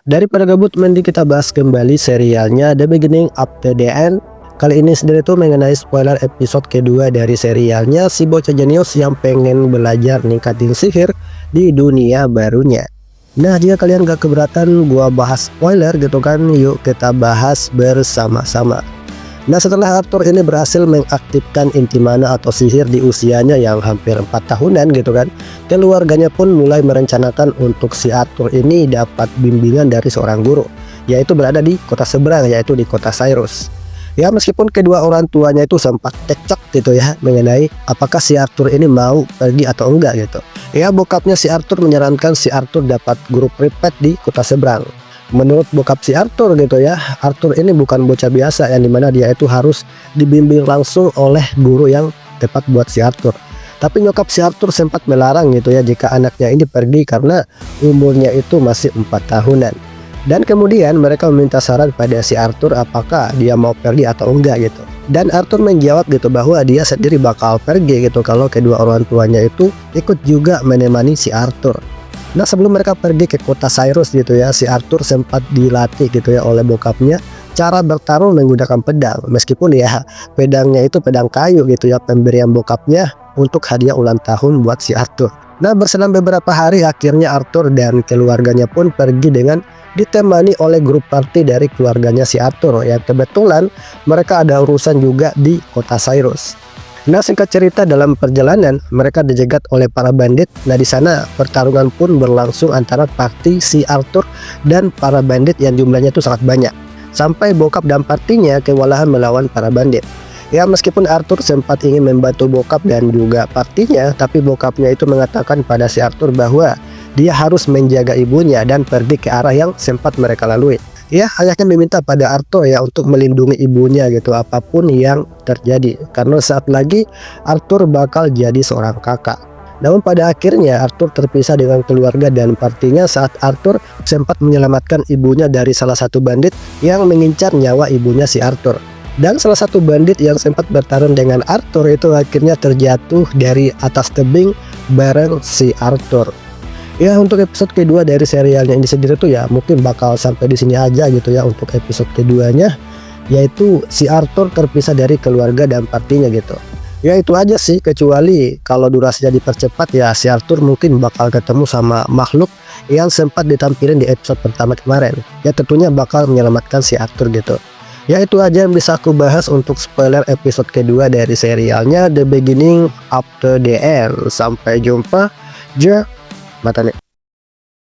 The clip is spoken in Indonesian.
Daripada gabut, mending kita bahas kembali serialnya The Beginning of the End. Kali ini sendiri tuh mengenai spoiler episode kedua dari serialnya si bocah jenius yang pengen belajar ningkatin sihir di dunia barunya. Nah, jika kalian gak keberatan gua bahas spoiler gitu kan, yuk kita bahas bersama-sama. Nah, setelah Arthur ini berhasil mengaktifkan inti mana atau sihir di usianya yang hampir 4 tahunan gitu kan, keluarganya pun mulai merencanakan untuk si Arthur ini dapat bimbingan dari seorang guru, yaitu berada di kota seberang, yaitu di kota Cyrus. Ya, meskipun kedua orang tuanya itu sempat cekcok gitu ya mengenai apakah si Arthur ini mau pergi atau enggak gitu. Ya, bokapnya si Arthur menyarankan si Arthur dapat guru privat di kota seberang. Menurut bokap si Arthur gitu ya, Arthur ini bukan bocah biasa yang dimana dia itu harus dibimbing langsung oleh guru yang tepat buat si Arthur. Tapi nyokap si Arthur sempat melarang gitu ya jika anaknya ini pergi karena umurnya itu masih 4 tahunan. Dan kemudian mereka meminta saran pada si Arthur apakah dia mau pergi atau enggak gitu. Dan Arthur menjawab gitu bahwa dia sendiri bakal pergi gitu kalau kedua orang tuanya itu ikut juga menemani si Arthur. Nah, sebelum mereka pergi ke kota Cyrus gitu ya, si Arthur sempat dilatih gitu ya oleh bokapnya cara bertarung menggunakan pedang. Meskipun ya pedangnya itu pedang kayu gitu ya, pemberian bokapnya untuk hadiah ulang tahun buat si Arthur. Nah, berselang beberapa hari akhirnya Arthur dan keluarganya pun pergi dengan ditemani oleh grup party dari keluarganya si Arthur yang kebetulan mereka ada urusan juga di kota Cyrus. Nah, singkat cerita dalam perjalanan mereka dijegat oleh para bandit. Nah, di sana pertarungan pun berlangsung antara party si Arthur dan para bandit yang jumlahnya itu sangat banyak. Sampai bokap dan partinya kewalahan melawan para bandit. Ya, meskipun Arthur sempat ingin membantu bokap dan juga partinya, tapi bokapnya itu mengatakan pada si Arthur bahwa dia harus menjaga ibunya dan pergi ke arah yang sempat mereka lalui. Ya, ayahnya meminta pada Arthur ya untuk melindungi ibunya gitu apapun yang terjadi, karena saat lagi Arthur bakal jadi seorang kakak. Namun pada akhirnya Arthur terpisah dengan keluarga dan partinya saat Arthur sempat menyelamatkan ibunya dari salah satu bandit yang mengincar nyawa ibunya si Arthur. Dan salah satu bandit yang sempat bertarung dengan Arthur itu akhirnya terjatuh dari atas tebing bareng si Arthur. Ya, untuk episode kedua dari serialnya ini sendiri tuh ya mungkin bakal sampai di sini aja gitu ya untuk episode keduanya, yaitu si Arthur terpisah dari keluarga dan partinya gitu. Ya, itu aja sih, kecuali kalau durasinya dipercepat ya si Arthur mungkin bakal ketemu sama makhluk yang sempat ditampilin di episode pertama kemarin. Ya, tentunya bakal menyelamatkan si Arthur gitu. Ya, itu aja yang bisa aku bahas untuk spoiler episode kedua dari serialnya The Beginning of the End. Sampai jumpa. Mata nih.